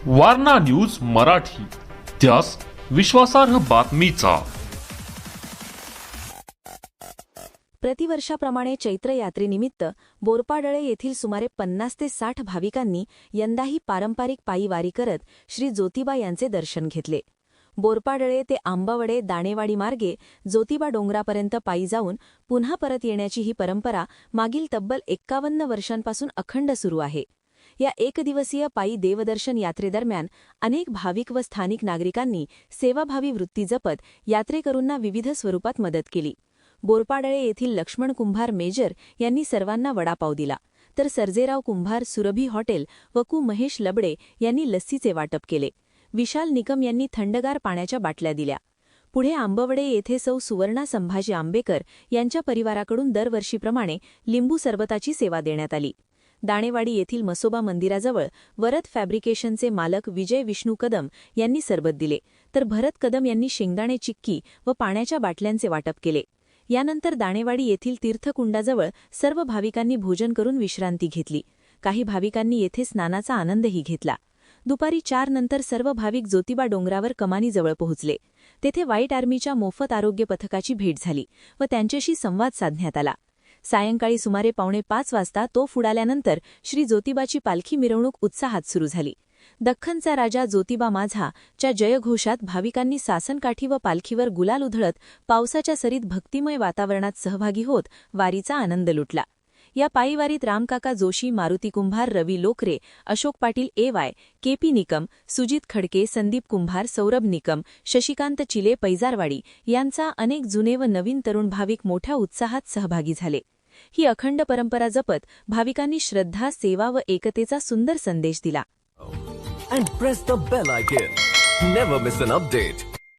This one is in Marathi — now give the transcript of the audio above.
वारणा न्यूज मराठी, त्यास विश्वासार्ह बातमीचा। प्रतिवर्षाप्रमाणे चैत्र यात्रेनिमित्त बोरपाडळे येथील सुमारे 50 ते 60 भाविकांनी यंदाही पारंपरिक पायी वारी करत श्री ज्योतिबा यांचे दर्शन घेतले। बोरपाडळे ते आंबवडे दाणेवाडी मार्गे ज्योतिबा डोंगरापर्यंत पायी जाऊन पुन्हा परत येण्याची ही परंपरा मागील तब्बल 51 वर्षांपासून अखंड सुरू आहे। या एकदिवसीय पायी देवदर्शन यात्रेदरम्यान अनेक भाविक व स्थानिक नागरिकांनी सेवाभावी वृत्ती जपत यात्रेकरूंना विविध स्वरूपात मदत केली। बोरपाडळे येथील लक्ष्मण कुंभार मेजर यांनी सर्वांना वडापाव दिला, तर सर्जेराव कुंभार सुरभी हॉटेल व कु महेश लबडे यांनी लस्सीचे वाटप केले। विशाल निकम यांनी थंडगार पाण्याच्या बाटल्या दिल्या। पुढे आंबवडे येथे सौ सुवर्णा संभाजी आंबेकर यांच्या परिवाराकडून दरवर्षीप्रमाणे लिंबू सरबताची सेवा देण्यात आली। दाणेवाडी येथील मसोबा मंदिराजवळ वरद फॅब्रिकेशनचे मालक विजय विष्णू कदम यांनी सरबत दिले, तर भरत कदम यांनी शेंगदाणे चिक्की व पाण्याच्या बाटल्यांचे वाटप केले। यानंतर दाणेवाडी येथील तीर्थकुंडाजवळ सर्व भाविकांनी भोजन करून विश्रांती घेतली। काही भाविकांनी येथे स्नानाचा आनंदही घेतला। दुपारी 4 नंतर सर्व भाविक ज्योतिबा डोंगरावर कमानीजवळ पोहोचले। तेथे व्हाईट आर्मीच्या मोफत आरोग्य पथकाची भेट झाली व त्यांच्याशी संवाद साधण्यात आला। सायंकाळी सुमारे 4:45 वाजता तोफ उडाल्यानंतर श्री ज्योतिबाची पालखी मिरवणूक उत्साहात सुरू झाली। दख्खनचा राजा ज्योतिबा माझा च्या जयघोषात भाविकांनी सासनकाठी व पालखीवर गुलाल उधळत पावसाच्या सरीत भक्तिमय वातावरणात सहभागी होत वारीचा आनंद लुटला। या पायीवारीत रामकाका जोशी, मारुती कुंभार, रवी लोकरे, अशोक पाटील AY, KP निकम, सुजित खडके, संदीप कुंभार, सौरभ निकम, शशिकांत चिले पैजारवाडी यांचा अनेक जुने व नवीन तरुण भाविक मोठ्या उत्साहात सहभागी झाले। ही अखंड परंपरा जपत भाविकांनी श्रद्धा, सेवा व एकतेचा सुंदर संदेश दिला। And press the bell icon. Never miss an update.